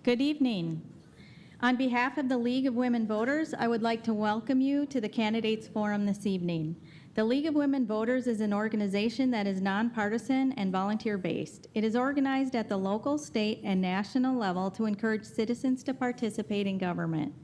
Good evening. On behalf of the League of Women Voters, I would like to welcome you to the Candidates Forum this evening. The League of Women Voters is an organization that is nonpartisan and volunteer-based. It is organized at the local, state, and national level to encourage citizens to participate in government.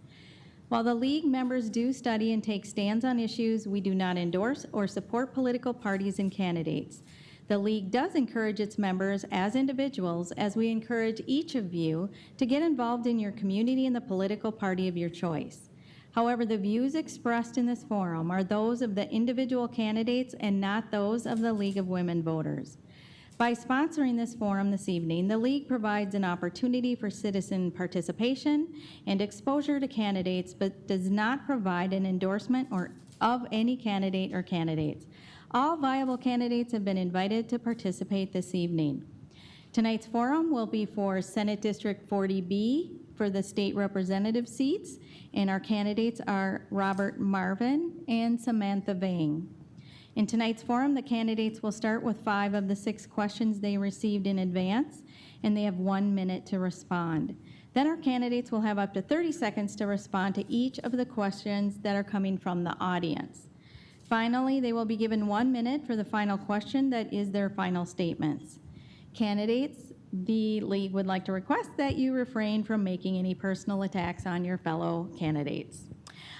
While the League members do study and take stands on issues, we do not endorse or support political parties and candidates. The League does encourage its members as individuals, as we encourage each of you to get involved in your community and the political party of your choice. However, the views expressed in this forum are those of the individual candidates and not those of the League of Women Voters. By sponsoring this forum this evening, the League provides an opportunity for citizen participation and exposure to candidates, but does not provide an endorsement of any candidate or candidates. All viable candidates have been invited to participate this evening. Tonight's forum will be for Senate District 40B for the state representative seats, and our candidates are Robert Marvin and Samantha Vang. In tonight's forum, the candidates will start with 5 of the 6 questions they received in advance, and they have 1 minute to respond. Then our candidates will have up to 30 seconds to respond to each of the questions that are coming from the audience. Finally, they will be given 1 minute for the final question that is their final statements. Candidates, the League would like to request that you refrain from making any personal attacks on your fellow candidates.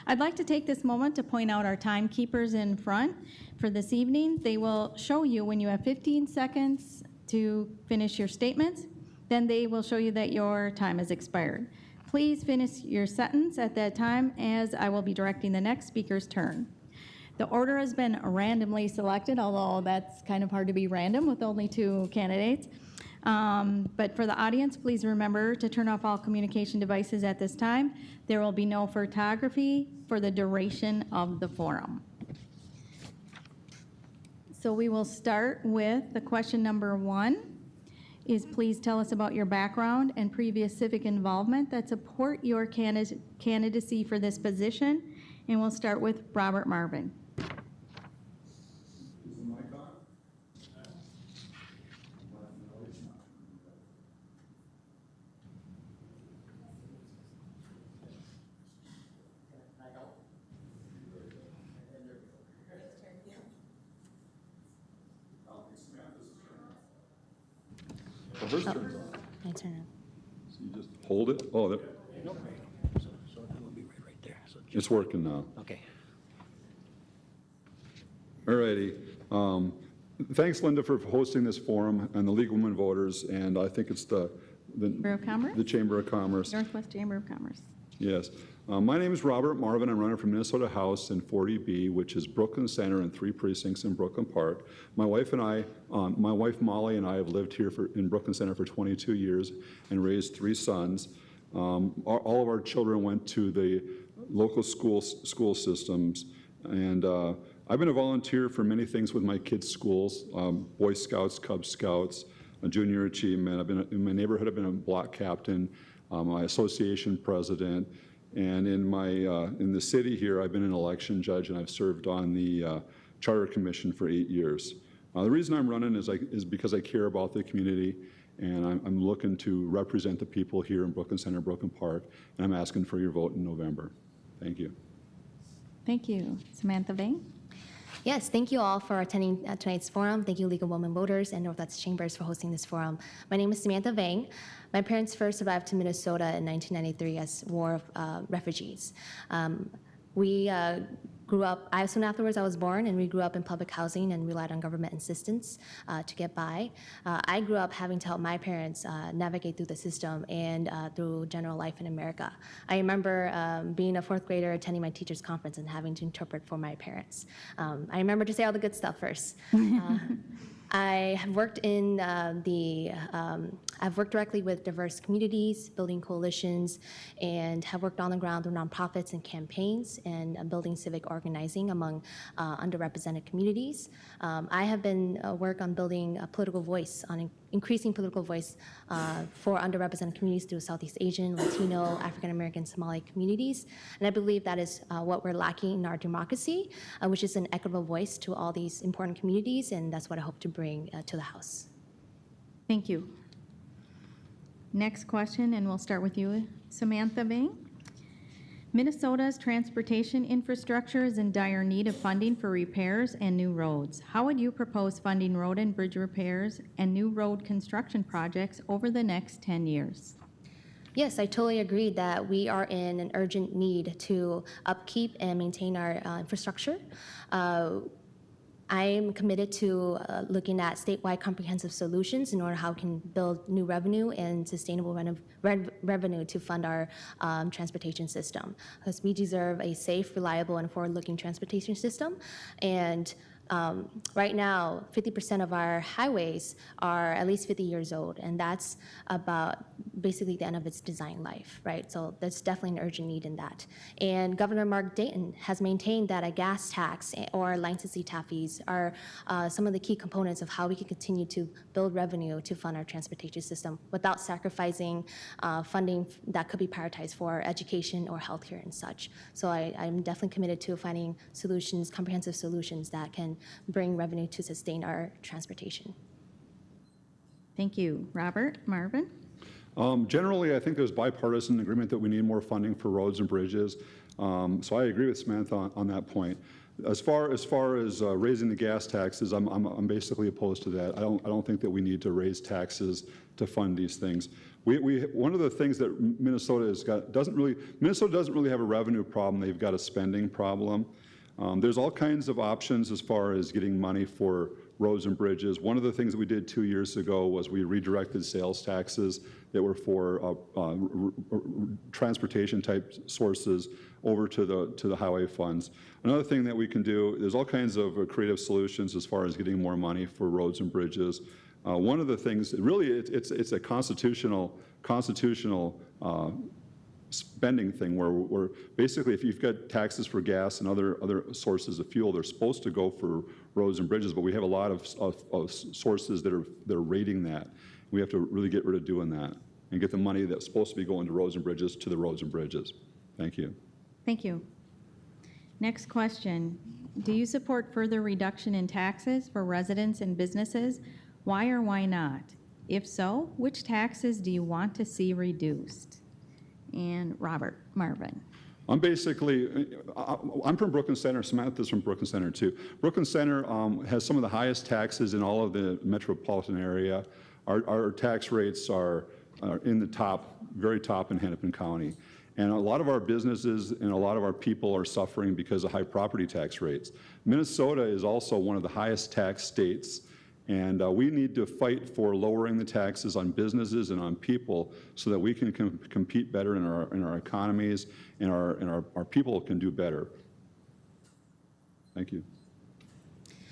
I'd like to take this moment to point out our timekeepers in front for this evening. They will show you when you have 15 seconds to finish your statements. Then they will show you that your time has expired. Please finish your sentence at that time, as I will be directing the next speaker's turn. The order has been randomly selected, although that's kind of hard to be random with only 2 candidates. But for the audience, please remember to turn off all communication devices at this time. There will be no photography for the duration of the forum. So we will start with the question number 1 is, please tell us about your background and previous civic involvement that support your candidacy for this position. And we'll start with Robert Marvin. Hers turns on. I turn on. So you just hold it. Oh, that, Nope. So that will be right there. So it's working now. okay. All righty. Thanks, Linda, for hosting this forum and the League of Women Voters. And I think it's the Chamber of Commerce? The Chamber of Commerce. Northwest Chamber of Commerce. Yes. My name is Robert Marvin. I'm running for Minnesota House in 40B, which is Brooklyn Center and 3 precincts in Brooklyn Park. My wife Molly and I have lived here in Brooklyn Center for 22 years and raised 3 sons. All of our children went to the local school systems, and I've been a volunteer for many things with my kids' schools, Boy Scouts, Cub Scouts, junior achievement. I've been in my neighborhood. I've been a block captain, my association president. And in the city here, I've been an election judge, and I've served on the Charter Commission for 8 years. The reason I'm running is because I care about the community, and I'm looking to represent the people here in Brooklyn Center, Brooklyn Park, and I'm asking for your vote in November. Thank you. Thank you. Samantha Vang. Yes, thank you all for attending tonight's forum. Thank you, League of Women Voters and Northwest Chambers, for hosting this forum. My name is Samantha Vang. My parents first arrived to Minnesota in 1993 as war refugees. We grew up, soon afterwards I was born, and we grew up in public housing and relied on government assistance to get by. I grew up having to help my parents navigate through the system and through general life in America. I remember being a 4th grader, attending my teacher's conference and having to interpret for my parents. I remember to say all the good stuff first. I have worked in I've worked directly with diverse communities, building coalitions, and have worked on the ground through nonprofits and campaigns and building civic organizing among underrepresented communities. I have been work on building a political voice, on increasing political voice for underrepresented communities through Southeast Asian, Latino, African American, Somali communities. And I believe that is what we're lacking in our democracy, which is an equitable voice to all these important communities, and that's what I hope to bring to the House. Thank you. Next question, and we'll start with you, Samantha Vang. Minnesota's transportation infrastructure is in dire need of funding for repairs and new roads. How would you propose funding road and bridge repairs and new road construction projects over the next 10 years? Yes, I totally agree that we are in an urgent need to upkeep and maintain our infrastructure. I am committed to looking at statewide comprehensive solutions in order how we can build new revenue and sustainable revenue to fund our transportation system. Because we deserve a safe, reliable, and forward-looking transportation system. And right now, 50% of our highways are at least 50 years old, and that's about basically the end of its design life, right? So there's definitely an urgent need in that. And Governor Mark Dayton has maintained that a gas tax or licensee tap fees are some of the key components of how we can continue to build revenue to fund our transportation system without sacrificing funding that could be prioritized for education or healthcare and such. So I'm definitely committed to finding solutions, comprehensive solutions that can bring revenue to sustain our transportation. Thank you. Robert, Marvin? Generally, I think there's bipartisan agreement that we need more funding for roads and bridges. So I agree with Samantha on that point. As far as raising the gas taxes, I'm basically opposed to that. I don't think that we need to raise taxes to fund these things. One of the things that Minnesota doesn't really have a revenue problem. They've got a spending problem. There's all kinds of options as far as getting money for roads and bridges. One of the things that we did 2 years ago was we redirected sales taxes that were for transportation type sources over to the highway funds. Another thing that we can do, there's all kinds of creative solutions as far as getting more money for roads and bridges. One of the things, really, it's a constitutional spending thing where basically if you've got taxes for gas and other sources of fuel, they're supposed to go for roads and bridges, but we have a lot of sources that are rating that. We have to really get rid of doing that and get the money that's supposed to be going to roads and bridges to the roads and bridges. Thank you. Thank you. Next question. Do you support further reduction in taxes for residents and businesses? Why or why not? If so, which taxes do you want to see reduced? And Robert, Marvin. I'm from Brooklyn Center. Samantha's from Brooklyn Center too. Brooklyn Center has some of the highest taxes in all of the metropolitan area. Our tax rates are in the top, very top in Hennepin County. And a lot of our businesses and a lot of our people are suffering because of high property tax rates. Minnesota is also one of the highest tax states. And we need to fight for lowering the taxes on businesses and on people so that we can compete better in our economies and our people can do better. Thank you.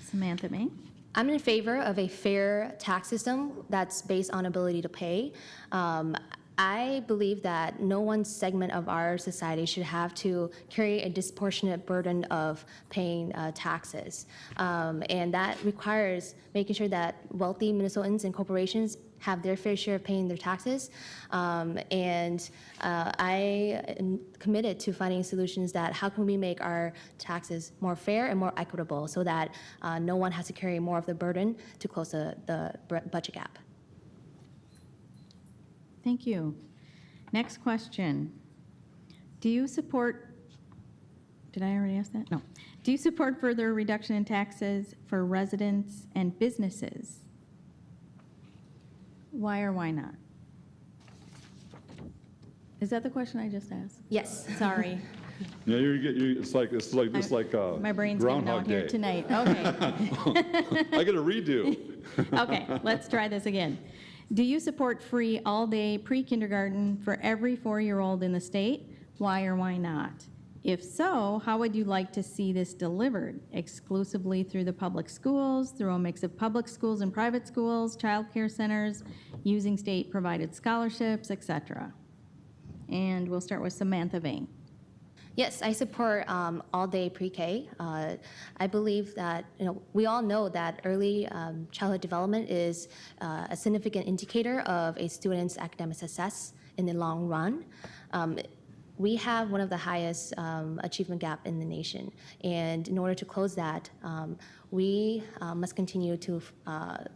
Samantha May. I'm in favor of a fair tax system that's based on ability to pay. I believe that no one segment of our society should have to carry a disproportionate burden of paying taxes. And that requires making sure that wealthy Minnesotans and corporations have their fair share of paying their taxes. And I am committed to finding solutions that how can we make our taxes more fair and more equitable so that no one has to carry more of the burden to close the budget gap. Thank you. Next question. Do you support, did I already ask that? No. Do you support further reduction in taxes for residents and businesses? Why or why not? Is that the question I just asked? Yes. Sorry. Yeah, it's like My brain's going out Groundhog Day. here tonight. Okay. I get a redo. Okay, let's try this again. Do you support free all-day pre-kindergarten for every 4-year-old in the state? Why or why not? If so, how would you like to see this delivered? Exclusively through the public schools, through a mix of public schools and private schools, child care centers, using state-provided scholarships, etc.? And we'll start with Samantha Vang. Yes, I support all-day pre-K. I believe that we all know that early childhood development is a significant indicator of a student's academic success in the long run. We have one of the highest achievement gap in the nation, and in order to close that, we must continue to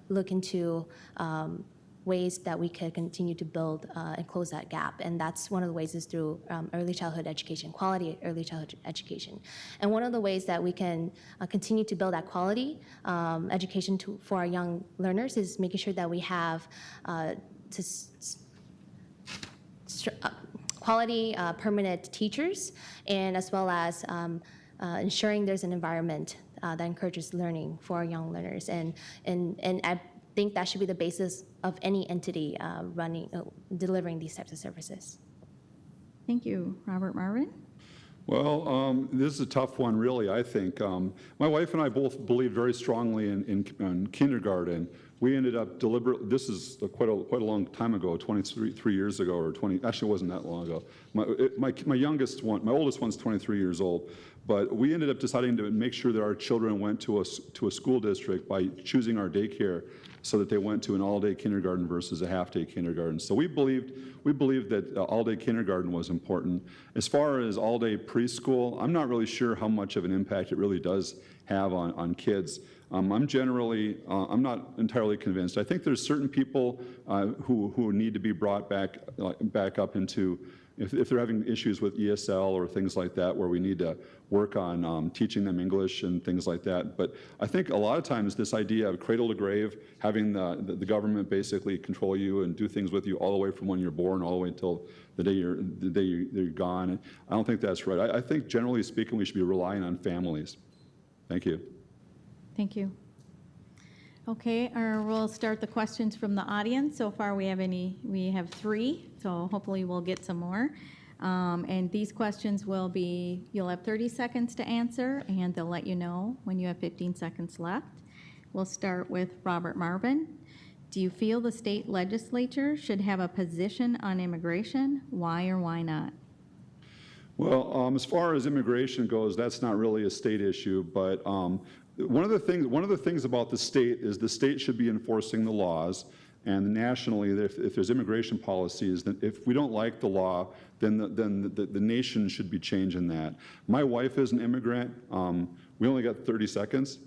look into ways that we could continue to build and close that gap. And that's one of the ways is through early childhood education, quality early childhood education. And one of the ways that we can continue to build that quality education for our young learners is making sure that we have quality permanent teachers, and as well as ensuring there's an environment that encourages learning for our young learners. And I think that should be the basis of any entity delivering these types of services. Thank you. Robert Marvin? Well, this is a tough one, really, I think. My wife and I both believe very strongly in kindergarten. We ended up this is quite a long time ago, 23 years ago, or 20, actually it wasn't that long ago. My youngest one, my oldest one's 23 years old, but we ended up deciding to make sure that our children went to a school district by choosing our daycare so that they went to an all-day kindergarten versus a half-day kindergarten. So we believed that all-day kindergarten was important. As far as all-day preschool, I'm not really sure how much of an impact it really does have on kids. I'm not entirely convinced. I think there's certain people who need to be brought back up into, if they're having issues with ESL or things like that, where we need to work on teaching them English and things like that. But I think a lot of times this idea of cradle to grave, having the government basically control you and do things with you all the way from when you're born all the way until the day you're gone, I don't think that's right. I think generally speaking we should be relying on families. Thank you. Thank you. Okay, we'll start the questions from the audience. So far we have 3, so hopefully we'll get some more. And these questions will be, you'll have 30 seconds to answer, and they'll let you know when you have 15 seconds left. We'll start with Robert Marvin. Do you feel the state legislature should have a position on immigration? Why or why not? Well, as far as immigration goes, that's not really a state issue, but one of the things about the state is the state should be enforcing the laws, and nationally, if there's immigration policies, then if we don't like the law, then the nation should be changing that. My wife is an immigrant. We only got 30 seconds.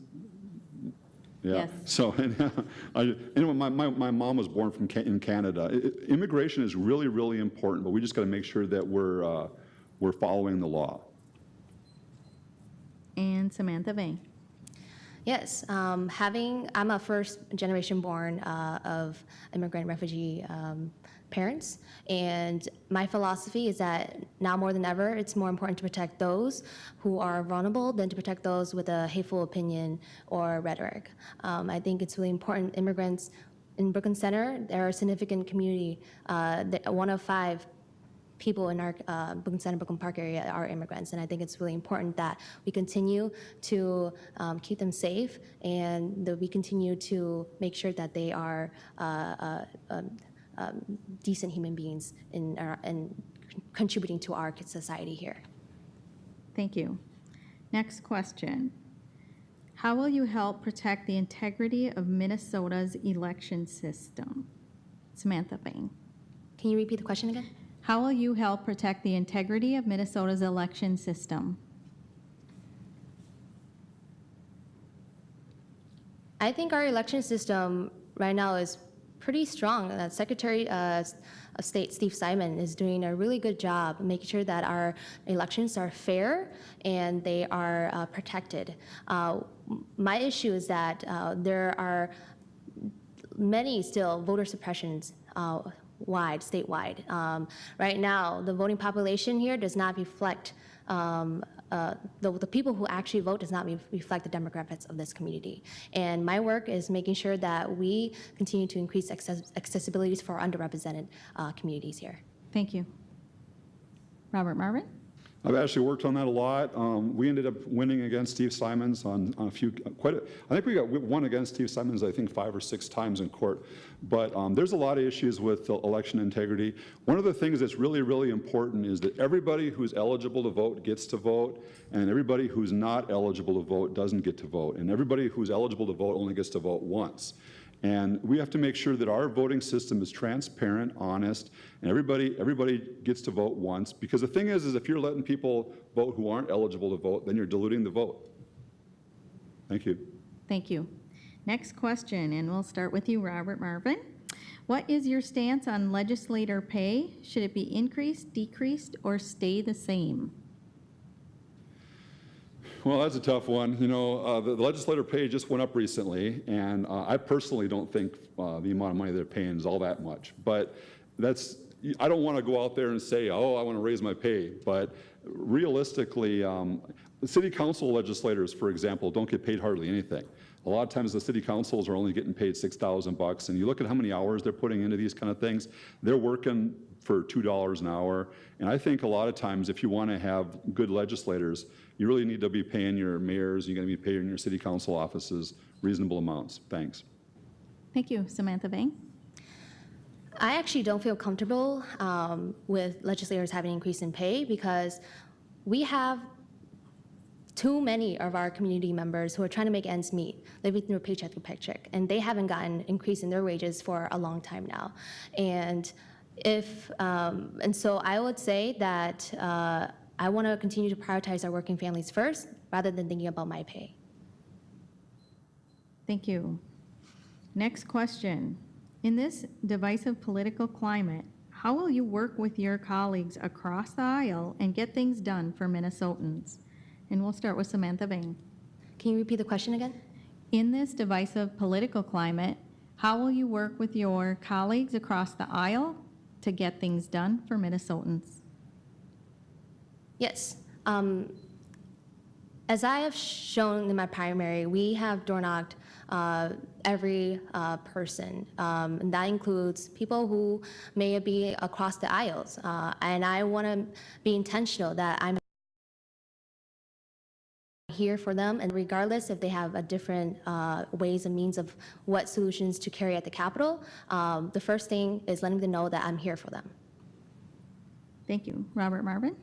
Yeah. Yes. So, anyway, my mom was born in Canada. Immigration is really, really important, but we just got to make sure that we're following the law. And Samantha Vang. Yes, I'm a first generation born of immigrant refugee parents, and my philosophy is that now more than ever, it's more important to protect those who are vulnerable than to protect those with a hateful opinion or rhetoric. I think it's really important. Immigrants in Brooklyn Center, they're a significant community. 1 of 5 people in our Brooklyn Center, Brooklyn Park area are immigrants, and I think it's really important that we continue to keep them safe, and that we continue to make sure that they are decent human beings and contributing to our society here. Thank you. Next question. How will you help protect the integrity of Minnesota's election system? Samantha Vang. Can you repeat the question again? How will you help protect the integrity of Minnesota's election system? I think our election system right now is pretty strong. Secretary of State Steve Simon is doing a really good job making sure that our elections are fair and they are protected. My issue is that there are many still voter suppressions statewide. Right now, the voting population here does not reflect, the people who actually vote does not reflect the demographics of this community. And my work is making sure that we continue to increase accessibilities for underrepresented communities here. Thank you. Robert Marvin? I've actually worked on that a lot. We ended up winning against Steve Simons on a few, I think we got won against Steve Simons, I think 5 or 6 times in court. But there's a lot of issues with election integrity. One of the things that's really, really important is that everybody who's eligible to vote gets to vote, and everybody who's not eligible to vote doesn't get to vote. And everybody who's eligible to vote only gets to vote once. And we have to make sure that our voting system is transparent, honest, and everybody gets to vote once. Because the thing is if you're letting people vote who aren't eligible to vote, then you're diluting the vote. Thank you. Thank you. Next question, and we'll start with you, Robert Marvin. What is your stance on legislator pay? Should it be increased, decreased, or stay the same? Well, that's a tough one. You know, the legislator pay just went up recently, and I personally don't think the amount of money they're paying is all that much. But I don't want to go out there and say, oh, I want to raise my pay. But realistically, the city council legislators, for example, don't get paid hardly anything. A lot of times the city councils are only getting paid $6,000, and you look at how many hours they're putting into these kind of things. They're working for $2 an hour, and I think a lot of times if you want to have good legislators, you really need to be paying your mayors, you're going to be paying your city council offices reasonable amounts. Thanks. Thank you. Samantha Vang. I actually don't feel comfortable with legislators having an increase in pay because we have too many of our community members who are trying to make ends meet, living through paycheck to paycheck, and they haven't gotten an increase in their wages for a long time now. And so I would say that I want to continue to prioritize our working families first rather than thinking about my pay. Thank you. Next question. In this divisive political climate, how will you work with your colleagues across the aisle and get things done for Minnesotans? And we'll start with Samantha Vang. Can you repeat the question again? In this divisive political climate, how will you work with your colleagues across the aisle to get things done for Minnesotans? Yes. As I have shown in my primary, we have door-knocked every person, and that includes people who may be across the aisles. And I want to be intentional that I'm here for them, and regardless if they have a different ways and means of what solutions to carry at the Capitol, the first thing is letting them know that I'm here for them. Thank you. Robert Marvin?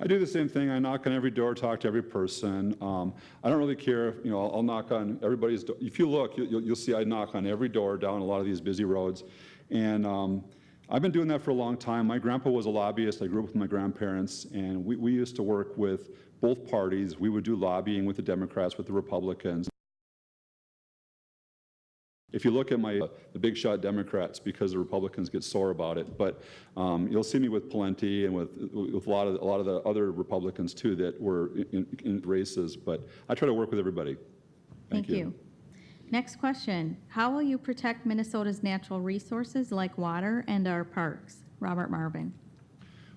I do the same thing. I knock on every door, talk to every person. I don't really care if, you know, I'll knock on everybody's door. If you look, you'll see I knock on every door down a lot of these busy roads. And I've been doing that for a long time. My grandpa was a lobbyist. I grew up with my grandparents, and we used to work with both parties. We would do lobbying with the Democrats, with the Republicans. If you look at the big shot Democrats, because the Republicans get sore about it, but you'll see me with Plenty and with a lot of the other Republicans too that were in races. But I try to work with everybody. Thank you. Next question: how will you protect Minnesota's natural resources like water and our parks? Robert Marvin.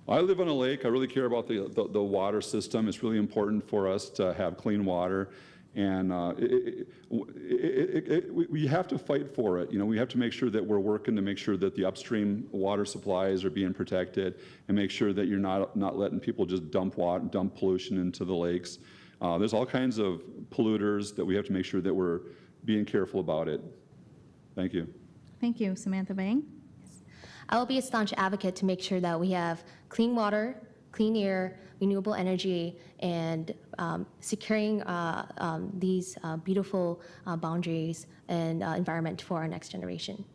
I live on a lake. I really care about the water system. It's really important for us to have clean water. And we have to fight for it. You know, we have to make sure that we're working to make sure that the upstream water supplies are being protected, and make sure that you're not letting people just dump pollution into the lakes. There's all kinds of polluters that we have to make sure that we're being careful about it. Thank you. Thank you. Samantha Vang. I will be a staunch advocate to make sure that we have clean water, clean air, renewable energy, and securing these beautiful boundaries and environment for our next generation.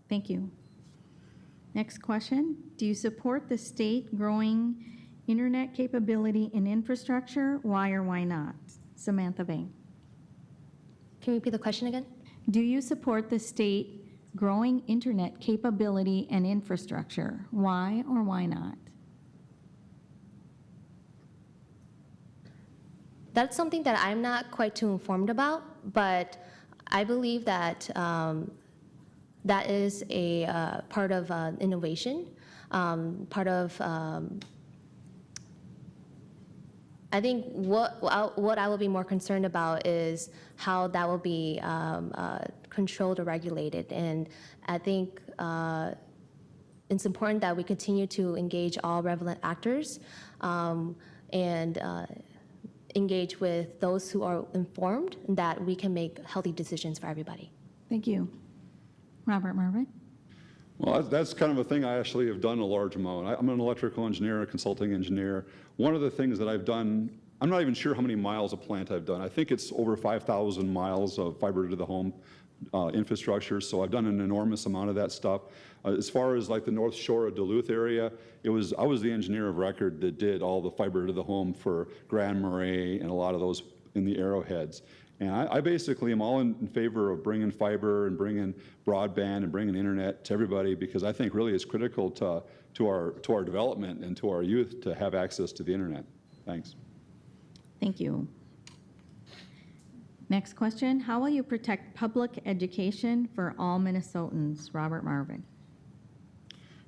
Thank you. Next question: do you support the state growing internet capability and infrastructure? Why or why not? Samantha Vang. Can you repeat the question again? Do you support the state growing internet capability and infrastructure? Why or why not? That's something that I'm not quite too informed about, but I believe that that is a part of innovation, part of, I think what I will be more concerned about is how that will be controlled or regulated. And I think it's important that we continue to engage all relevant actors and engage with those who are informed, and that we can make healthy decisions for everybody. Thank you. Robert Marvin. Well, that's kind of a thing I actually have done a large amount. I'm an electrical engineer, a consulting engineer. One of the things that I've done, I'm not even sure how many miles of plant I've done. I think it's over 5,000 miles of fiber to the home infrastructure, so I've done an enormous amount of that stuff. As far as like the North Shore of Duluth area, I was the engineer of record that did all the fiber to the home for Grand Marais and a lot of those in the arrowheads. And I basically am all in favor of bringing fiber and bringing broadband and bringing internet to everybody, because I think really it's critical to our development and to our youth to have access to the internet. Thanks. Thank you. Next question, how will you protect public education for all Minnesotans? Robert Marvin.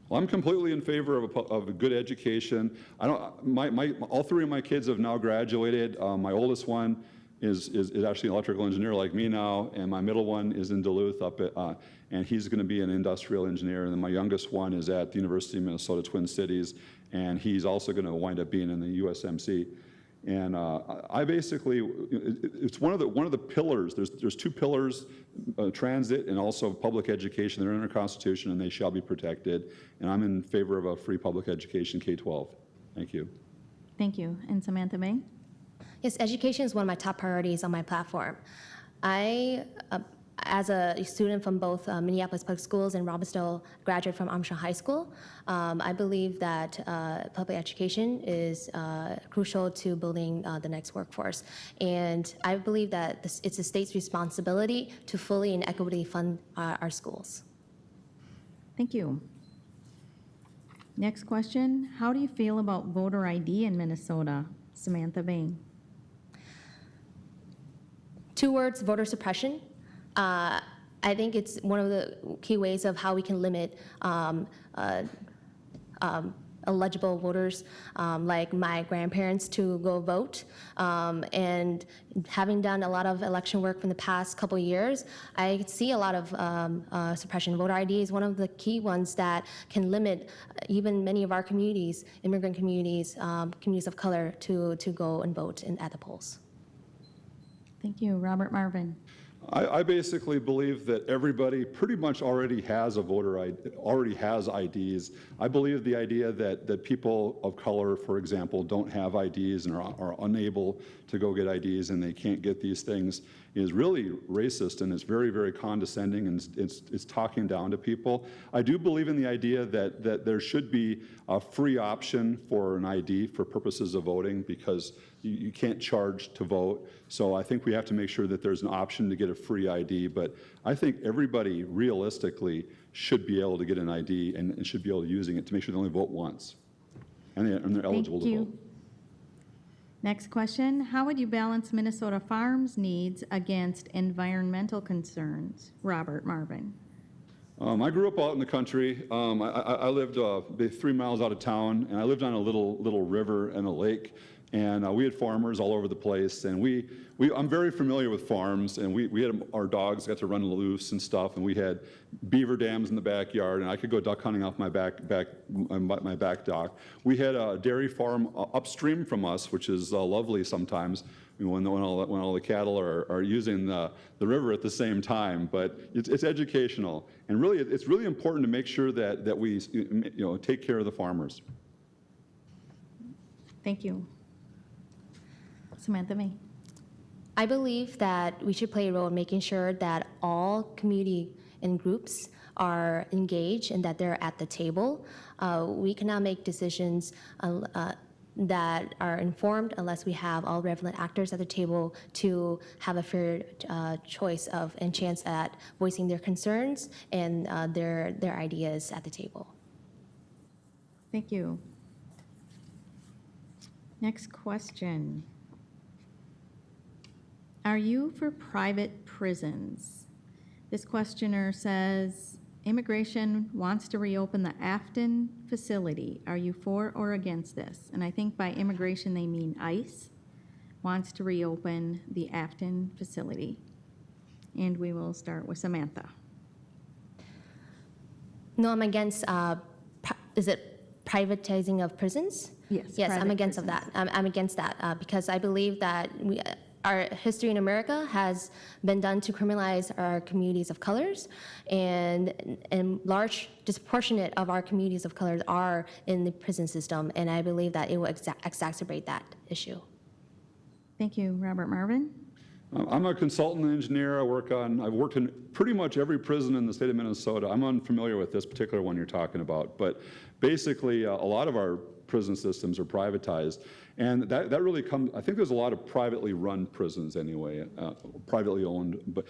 Well, I'm completely in favor of a good education. All three of my kids have now graduated. My oldest one is actually an electrical engineer like me now, and my middle one is in Duluth and he's going to be an industrial engineer. And then my youngest one is at the University of Minnesota Twin Cities, and he's also going to wind up being in the USMC. And I basically, it's one of the pillars. There's two pillars, transit and also public education. They're in our Constitution, and they shall be protected. And I'm in favor of a free public education, K-12. Thank you. Thank you. And Samantha May? Yes, education is one of my top priorities on my platform. As a student from both Minneapolis Public Schools and Robbinsdale graduate from Armstrong High School, I believe that public education is crucial to building the next workforce. And I believe that it's the state's responsibility to fully and equitably fund our schools. Thank you. Next question, how do you feel about voter ID in Minnesota? Samantha Bain. 2 words, voter suppression. I think it's one of the key ways of how we can limit eligible voters, like my grandparents, to go vote. And having done a lot of election work from the past couple of years, I see a lot of suppression. Voter ID is one of the key ones that can limit even many of our communities, immigrant communities, communities of color, to go and vote at the polls. Thank you. Robert Marvin. I basically believe that everybody pretty much already has a voter ID, already has IDs. I believe the idea that people of color, for example, don't have IDs and are unable to go get IDs and they can't get these things is really racist, and it's very, very condescending, and it's talking down to people. I do believe in the idea that there should be a free option for an ID for purposes of voting, because you can't charge to vote. So I think we have to make sure that there's an option to get a free ID, but I think everybody realistically should be able to get an ID and should be able to using it to make sure they only vote once, and they're eligible to vote. Next question, how would you balance Minnesota Farms' needs against environmental concerns? Robert Marvin. I grew up out in the country. I lived 3 miles out of town, and I lived on a little river and a lake, and we had farmers all over the place, and I'm very familiar with farms, and we had our dogs got to run loose and stuff, and we had beaver dams in the backyard, and I could go duck hunting off my back dock. We had a dairy farm upstream from us, which is lovely sometimes when all the cattle are using the river at the same time. But it's educational, and really it's really important to make sure that we take care of the farmers. Thank you. Samantha May. I believe that we should play a role in making sure that all community and groups are engaged and that they're at the table. We cannot make decisions that are informed unless we have all relevant actors at the table to have a fair choice of and chance at voicing their concerns and their ideas at the table. Thank you. Next question. Are you for private prisons? This questioner says, immigration wants to reopen the Afton facility. Are you for or against this? And I think by immigration they mean ICE wants to reopen the Afton facility. And we will start with Samantha. No, I'm against, is it privatizing of prisons? Yes. Yes, I'm against that. I'm against that because I believe that our history in America has been done to criminalize our communities of colors, and large disproportionate of our communities of colors are in the prison system, and I believe that it will exacerbate that issue. Thank you. Robert Marvin? I'm a consultant engineer. I've worked in pretty much every prison in the state of Minnesota. I'm unfamiliar with this particular one you're talking about, but basically a lot of our prison systems are privatized. And that really comes, I think there's a lot of privately run prisons anyway, privately owned. But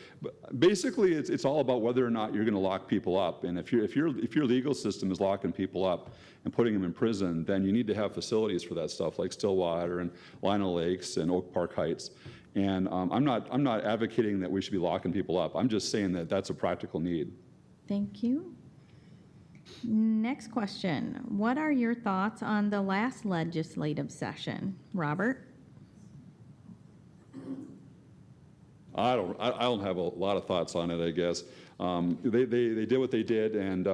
basically, it's all about whether or not you're going to lock people up. And if your legal system is locking people up and putting them in prison, then you need to have facilities for that stuff, like Stillwater and Lino Lakes and Oak Park Heights. And I'm not advocating that we should be locking people up. I'm just saying that that's a practical need. Thank you. Next question. What are your thoughts on the last legislative session? Robert? I don't have a lot of thoughts on it, I guess. They did what they did, and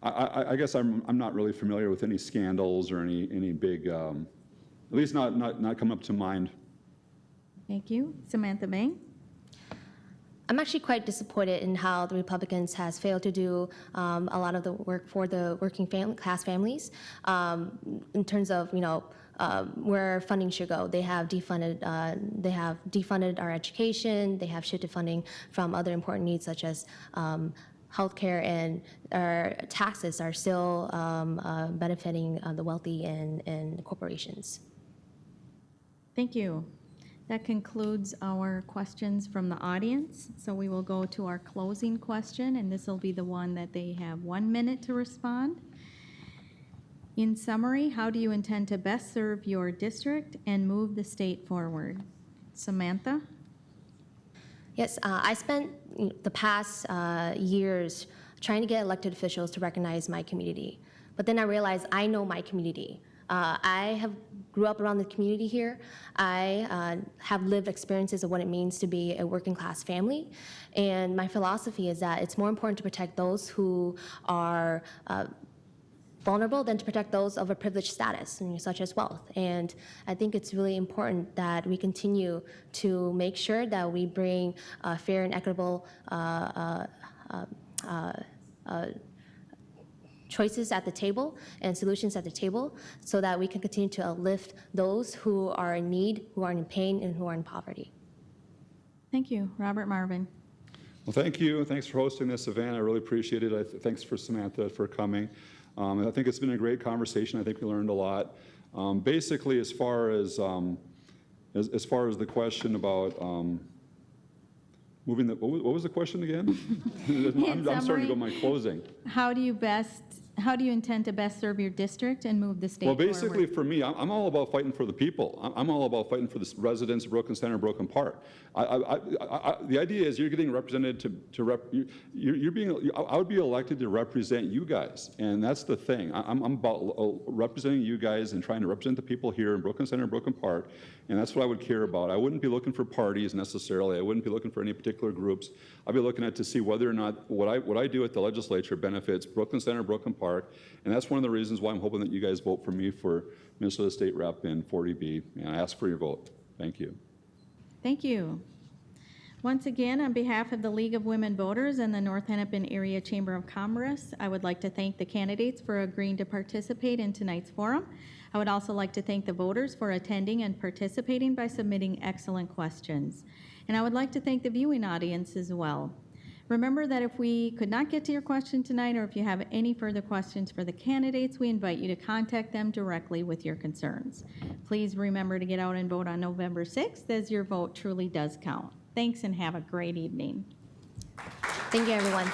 I guess I'm not really familiar with any scandals or any big, at least not come up to mind. Thank you. Samantha Bang? I'm actually quite disappointed in how the Republicans has failed to do a lot of the work for the working class families in terms of where funding should go. They have defunded our education. They have shifted funding from other important needs such as healthcare, and our taxes are still benefiting the wealthy and corporations. Thank you. That concludes our questions from the audience. So we will go to our closing question, and this will be the one that they have 1 minute to respond. In summary, how do you intend to best serve your district and move the state forward? Samantha? Yes, I spent the past years trying to get elected officials to recognize my community. But then I realized I know my community. I grew up around the community here. I have lived experiences of what it means to be a working class family. And my philosophy is that it's more important to protect those who are vulnerable than to protect those of a privileged status, such as wealth. And I think it's really important that we continue to make sure that we bring fair and equitable choices at the table and solutions at the table so that we can continue to uplift those who are in need, who are in pain, and who are in poverty. Thank you. Robert Marvin. Well, thank you. Thanks for hosting this event. I really appreciate it. Thanks for Samantha for coming. I think it's been a great conversation. I think we learned a lot. Basically, as far as the question about moving the, what was the question again? I'm starting to go my closing. How do you intend to best serve your district and move the state Well, basically forward? for me, I'm all about fighting for the people. I'm all about fighting for the residents of Brooklyn Center, Brooklyn Park. The idea is you're getting represented I would be elected to represent you guys, and that's the thing. I'm about representing you guys and trying to represent the people here in Brooklyn Center, Brooklyn Park, and that's what I would care about. I wouldn't be looking for parties necessarily. I wouldn't be looking for any particular groups. I'd be looking at to see whether or not what I do at the legislature benefits Brooklyn Center, Brooklyn Park, and that's one of the reasons why I'm hoping that you guys vote for me for Minnesota State Rep in 40B, and I ask for your vote. Thank you. Thank you. Once again, on behalf of the League of Women Voters and the North Hennepin Area Chamber of Commerce, I would like to thank the candidates for agreeing to participate in tonight's forum. I would also like to thank the voters for attending and participating by submitting excellent questions. And I would like to thank the viewing audience as well. Remember that if we could not get to your question tonight, or if you have any further questions for the candidates, we invite you to contact them directly with your concerns. Please remember to get out and vote on November 6th, as your vote truly does count. Thanks, and have a great evening. Thank you, everyone.